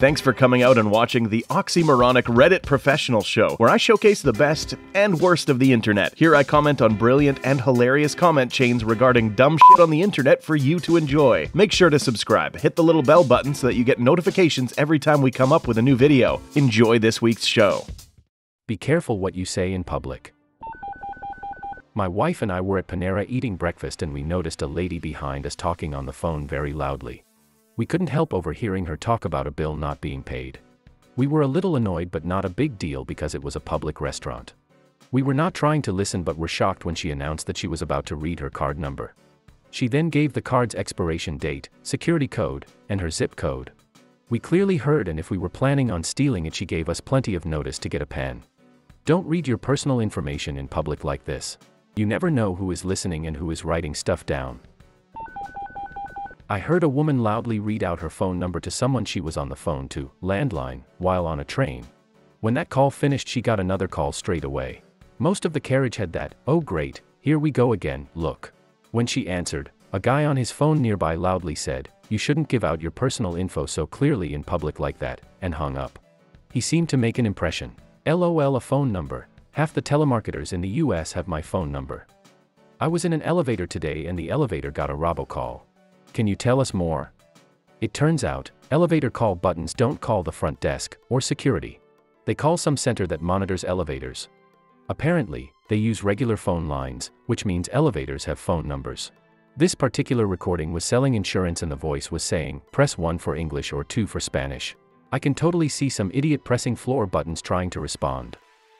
Thanks for coming out and watching the oxymoronic Reddit Professional Show, where I showcase the best and worst of the internet. Here I comment on brilliant and hilarious comment chains regarding dumb shit on the internet for you to enjoy. Make sure to subscribe, hit the little bell button so that you get notifications every time we come up with a new video. Enjoy this week's show. Be careful what you say in public. My wife and I were at Panera eating breakfast and we noticed a lady behind us talking on the phone very loudly. We couldn't help overhearing her talk about a bill not being paid. We were a little annoyed, but not a big deal because it was a public restaurant. We were not trying to listen but were shocked when she announced that she was about to read her card number. She then gave the card's expiration date, security code, and her zip code. We clearly heard, and if we were planning on stealing it, she gave us plenty of notice to get a pen. Don't read your personal information in public like this. You never know who is listening and who is writing stuff down. I heard a woman loudly read out her phone number to someone she was on the phone to, landline, while on a train. When that call finished, she got another call straight away. Most of the carriage had that, "Oh great, here we go again, look." When she answered, a guy on his phone nearby loudly said, "You shouldn't give out your personal info so clearly in public like that," and hung up. He seemed to make an impression. LOL, a phone number. Half the telemarketers in the US have my phone number. I was in an elevator today and the elevator got a robocall. Can you tell us more? It turns out, elevator call buttons don't call the front desk or security. They call some center that monitors elevators. Apparently, they use regular phone lines, which means elevators have phone numbers. This particular recording was selling insurance and the voice was saying, "Press 1 for English or 2 for Spanish." I can totally see some idiot pressing floor buttons trying to respond.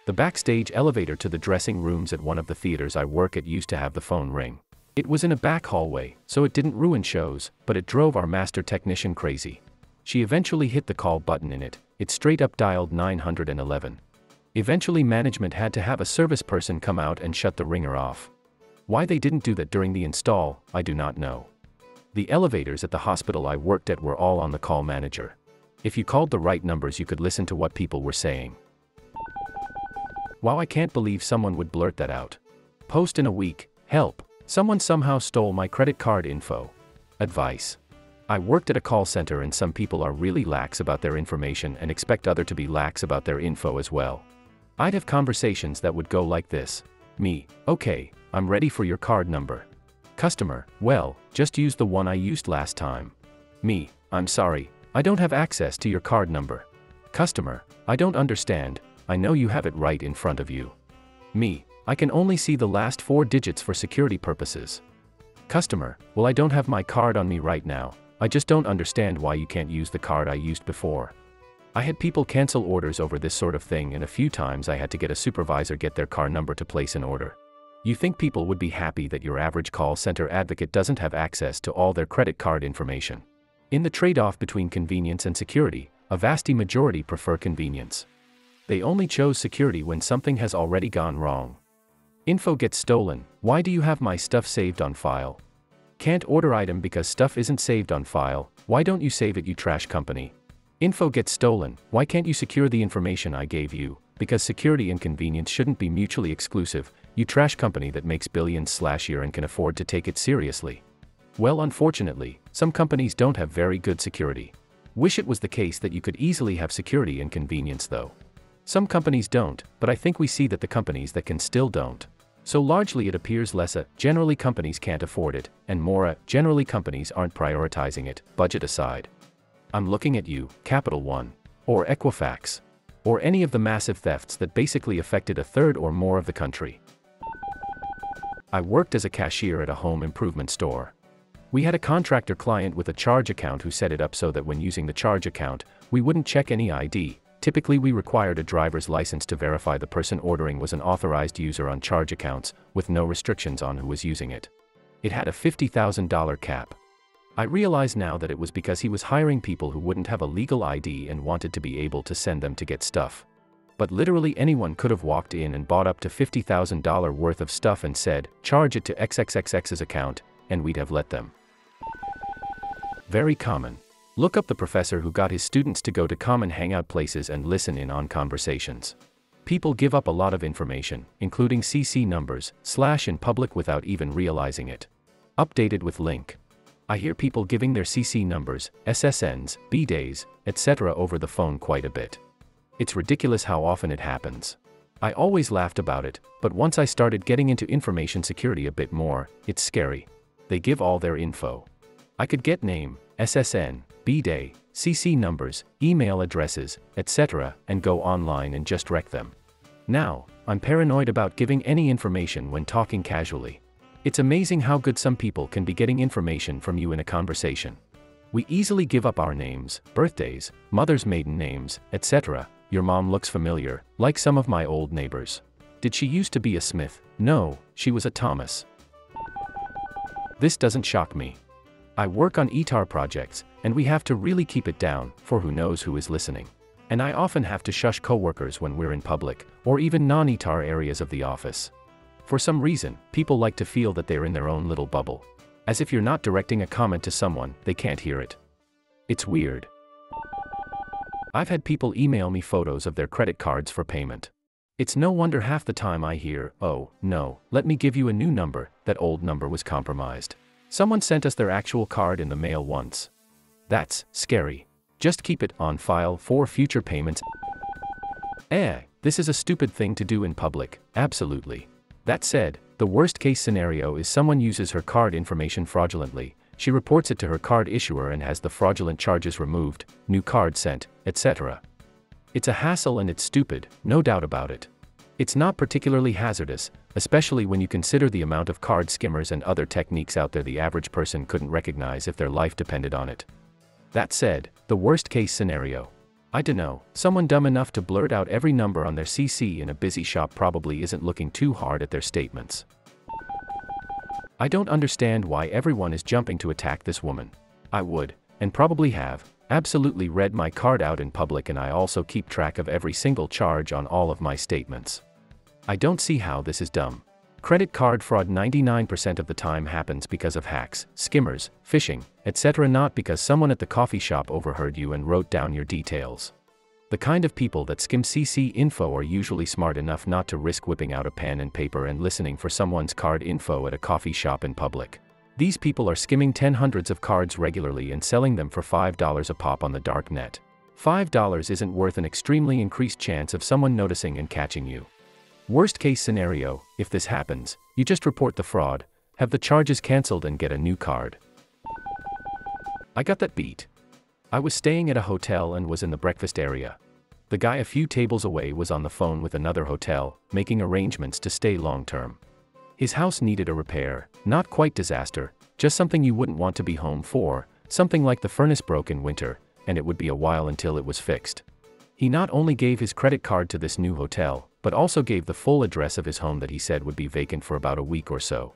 The backstage elevator to the dressing rooms at one of the theaters I work at used to have the phone ring. It was in a back hallway, so it didn't ruin shows, but it drove our master technician crazy. She eventually hit the call button in it straight up dialed 911. Eventually management had to have a service person come out and shut the ringer off. Why they didn't do that during the install, I do not know. The elevators at the hospital I worked at were all on the call manager. If you called the right numbers you could listen to what people were saying. Wow, I can't believe someone would blurt that out. Post in a week, help. Someone somehow stole my credit card info. Advice. I worked at a call center and some people are really lax about their information and expect others to be lax about their info as well. I'd have conversations that would go like this. Me, okay, I'm ready for your card number. Customer, well, just use the one I used last time. Me, I'm sorry, I don't have access to your card number. Customer, I don't understand, I know you have it right in front of you. Me, I can only see the last 4 digits for security purposes. Customer, well, I don't have my card on me right now, I just don't understand why you can't use the card I used before. I had people cancel orders over this sort of thing, and a few times I had to get a supervisor get their card number to place an order. You think people would be happy that your average call center advocate doesn't have access to all their credit card information. In the trade-off between convenience and security, a vast majority prefer convenience. They only chose security when something has already gone wrong. Info gets stolen. Why do you have my stuff saved on file? Can't order item because stuff isn't saved on file. Why don't you save it, you trash company? Info gets stolen. Why can't you secure the information I gave you? Because security and convenience shouldn't be mutually exclusive, you trash company that makes billions/year and can afford to take it seriously. Well, unfortunately, some companies don't have very good security. Wish it was the case that you could easily have security and convenience though. Some companies don't, but I think we see that the companies that can still don't. So largely it appears less generally companies can't afford it, and more generally companies aren't prioritizing it, budget aside. I'm looking at you, Capital One, or Equifax, or any of the massive thefts that basically affected a third or more of the country. I worked as a cashier at a home improvement store. We had a contractor client with a charge account who set it up so that when using the charge account, we wouldn't check any ID. Typically we required a driver's license to verify the person ordering was an authorized user on charge accounts, with no restrictions on who was using it. It had a $50,000 cap. I realize now that it was because he was hiring people who wouldn't have a legal ID and wanted to be able to send them to get stuff. But literally anyone could have walked in and bought up to $50,000 worth of stuff and said, "Charge it to XXXX's account," and we'd have let them. Very common. Look up the professor who got his students to go to common hangout places and listen in on conversations. People give up a lot of information, including CC numbers, / in public without even realizing it. Updated with link. I hear people giving their CC numbers, SSNs, B-days, etc. over the phone quite a bit. It's ridiculous how often it happens. I always laughed about it, but once I started getting into information security a bit more, it's scary. They give all their info. I could get name, SSN, B-day, CC numbers, email addresses, etc., and go online and just wreck them. Now, I'm paranoid about giving any information when talking casually. It's amazing how good some people can be getting information from you in a conversation. We easily give up our names, birthdays, mother's maiden names, etc. Your mom looks familiar, like some of my old neighbors. Did she used to be a Smith? No, she was a Thomas. This doesn't shock me. I work on ETAR projects, and we have to really keep it down, for who knows who is listening. And I often have to shush coworkers when we're in public, or even non-ETAR areas of the office. For some reason, people like to feel that they're in their own little bubble. As if you're not directing a comment to someone, they can't hear it. It's weird. I've had people email me photos of their credit cards for payment. It's no wonder half the time I hear, "Oh, no, let me give you a new number, that old number was compromised. Someone sent us their actual card in the mail once." That's scary. Just keep it on file for future payments. This is a stupid thing to do in public, absolutely. That said, the worst case scenario is someone uses her card information fraudulently, she reports it to her card issuer and has the fraudulent charges removed, new card sent, etc. It's a hassle and it's stupid, no doubt about it. It's not particularly hazardous, especially when you consider the amount of card skimmers and other techniques out there the average person couldn't recognize if their life depended on it. That said, the worst case scenario. I dunno, someone dumb enough to blurt out every number on their CC in a busy shop probably isn't looking too hard at their statements. I don't understand why everyone is jumping to attack this woman. I would, and probably have, absolutely read my card out in public, and I also keep track of every single charge on all of my statements. I don't see how this is dumb. Credit card fraud 99% of the time happens because of hacks, skimmers, phishing, etc., not because someone at the coffee shop overheard you and wrote down your details. The kind of people that skim CC info are usually smart enough not to risk whipping out a pen and paper and listening for someone's card info at a coffee shop in public. These people are skimming hundreds of cards regularly and selling them for $5 a pop on the dark net. $5 isn't worth an extremely increased chance of someone noticing and catching you. Worst case scenario, if this happens, you just report the fraud, have the charges cancelled and get a new card. I got that beat. I was staying at a hotel and was in the breakfast area. The guy a few tables away was on the phone with another hotel, making arrangements to stay long term. His house needed a repair, not quite disaster, just something you wouldn't want to be home for, something like the furnace broke in winter, and it would be a while until it was fixed. He not only gave his credit card to this new hotel, but also gave the full address of his home that he said would be vacant for about a week or so.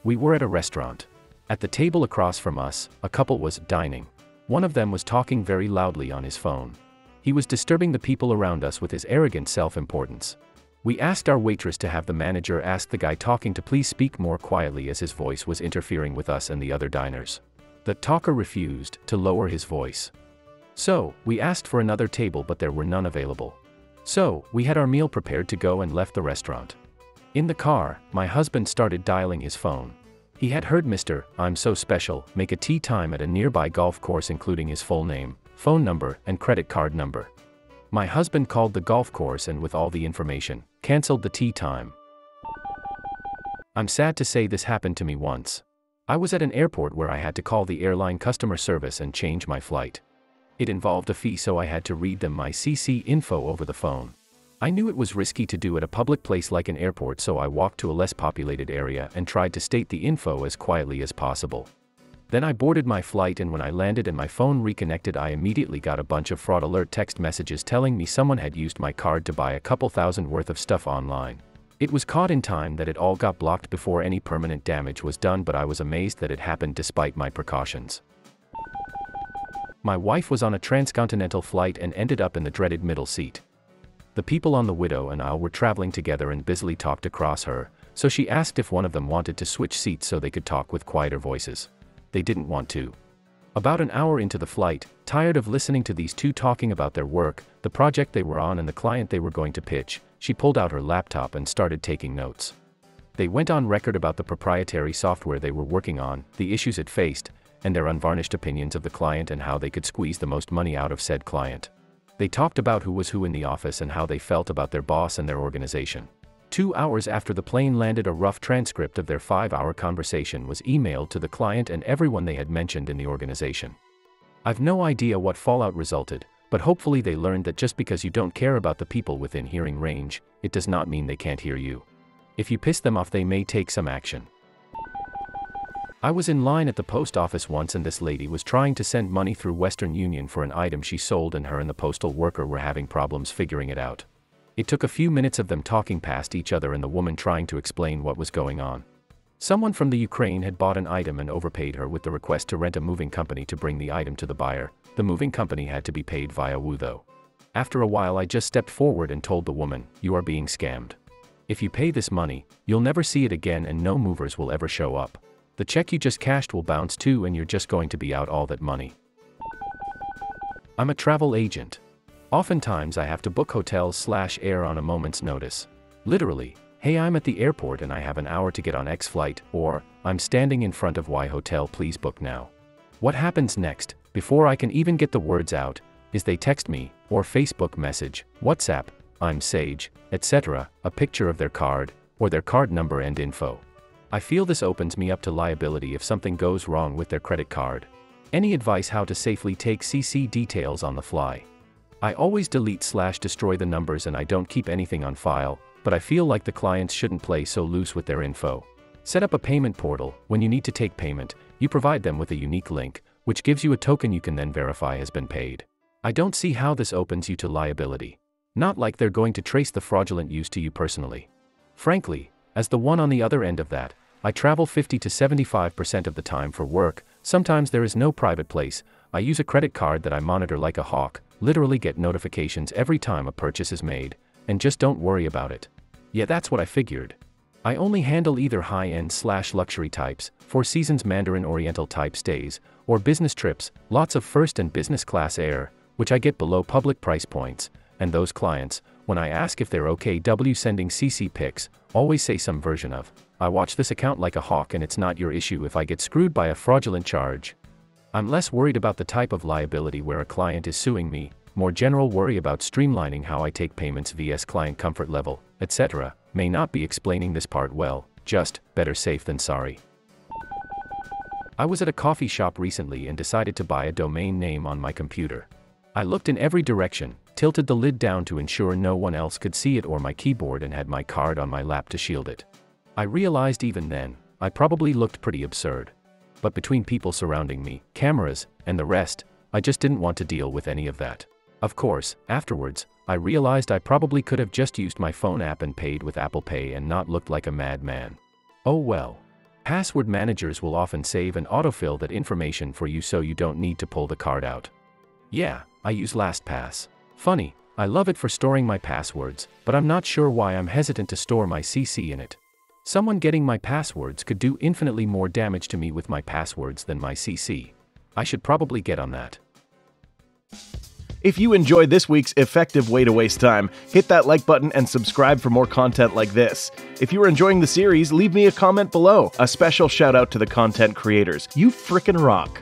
We were at a restaurant. At the table across from us, a couple was dining. One of them was talking very loudly on his phone. He was disturbing the people around us with his arrogant self-importance. We asked our waitress to have the manager ask the guy talking to please speak more quietly as his voice was interfering with us and the other diners. The talker refused to lower his voice. So, we asked for another table but there were none available. So, we had our meal prepared to go and left the restaurant. In the car, my husband started dialing his phone. He had heard Mr. I'm So Special make a tea time at a nearby golf course including his full name, phone number, and credit card number. My husband called the golf course and with all the information, canceled the tea time. I'm sad to say this happened to me once. I was at an airport where I had to call the airline customer service and change my flight. It involved a fee, so I had to read them my CC info over the phone. I knew it was risky to do at a public place like an airport, so I walked to a less populated area and tried to state the info as quietly as possible. Then I boarded my flight, and when I landed and my phone reconnected, I immediately got a bunch of fraud alert text messages telling me someone had used my card to buy a couple thousand worth of stuff online. It was caught in time that it all got blocked before any permanent damage was done, but I was amazed that it happened despite my precautions. My wife was on a transcontinental flight and ended up in the dreaded middle seat. The people on the window and aisle were traveling together and busily talked across her, so she asked if one of them wanted to switch seats so they could talk with quieter voices. They didn't want to. About an hour into the flight, tired of listening to these two talking about their work, the project they were on and the client they were going to pitch, she pulled out her laptop and started taking notes. They went on record about the proprietary software they were working on, the issues it faced, and their unvarnished opinions of the client and how they could squeeze the most money out of said client. They talked about who was who in the office and how they felt about their boss and their organization. 2 hours after the plane landed, a rough transcript of their 5-hour conversation was emailed to the client and everyone they had mentioned in the organization. I've no idea what fallout resulted, but hopefully they learned that just because you don't care about the people within hearing range, it does not mean they can't hear you. If you piss them off, they may take some action. I was in line at the post office once and this lady was trying to send money through Western Union for an item she sold, and her and the postal worker were having problems figuring it out. It took a few minutes of them talking past each other and the woman trying to explain what was going on. Someone from the Ukraine had bought an item and overpaid her with the request to rent a moving company to bring the item to the buyer. The moving company had to be paid via Woo though. After a while I just stepped forward and told the woman, "You are being scammed. If you pay this money, you'll never see it again and no movers will ever show up. The check you just cashed will bounce too and you're just going to be out all that money." I'm a travel agent. Oftentimes I have to book hotels/air on a moment's notice. Literally, "Hey, I'm at the airport and I have an hour to get on X flight," or "I'm standing in front of Y hotel, please book now." What happens next, before I can even get the words out, is they text me, or Facebook message, WhatsApp, "I'm Sage," etc., a picture of their card, or their card number and info. I feel this opens me up to liability if something goes wrong with their credit card. Any advice how to safely take CC details on the fly? I always delete/destroy the numbers and I don't keep anything on file, but I feel like the clients shouldn't play so loose with their info. Set up a payment portal. When you need to take payment, you provide them with a unique link, which gives you a token you can then verify has been paid. I don't see how this opens you to liability. Not like they're going to trace the fraudulent use to you personally. Frankly, as the one on the other end of that, I travel 50 to 75% of the time for work. Sometimes there is no private place. I use a credit card that I monitor like a hawk, literally get notifications every time a purchase is made, and just don't worry about it. Yeah, that's what I figured. I only handle either high-end/luxury types, Four Seasons Mandarin Oriental type stays, or business trips, lots of first and business class air, which I get below public price points, and those clients, when I ask if they're okay sending CC pics, always say some version of, "I watch this account like a hawk and it's not your issue if I get screwed by a fraudulent charge." I'm less worried about the type of liability where a client is suing me, more general worry about streamlining how I take payments vs client comfort level, etc. May not be explaining this part well, just better safe than sorry. I was at a coffee shop recently and decided to buy a domain name on my computer. I looked in every direction, tilted the lid down to ensure no one else could see it or my keyboard, and had my card on my lap to shield it. I realized even then, I probably looked pretty absurd. But between people surrounding me, cameras, and the rest, I just didn't want to deal with any of that. Of course, afterwards, I realized I probably could have just used my phone app and paid with Apple Pay and not looked like a madman. Oh well. Password managers will often save and autofill that information for you so you don't need to pull the card out. Yeah, I use LastPass. Funny, I love it for storing my passwords, but I'm not sure why I'm hesitant to store my CC in it. Someone getting my passwords could do infinitely more damage to me with my passwords than my CC. I should probably get on that. If you enjoyed this week's effective way to waste time, hit that like button and subscribe for more content like this. If you are enjoying the series, leave me a comment below. A special shout out to the content creators. You frickin' rock.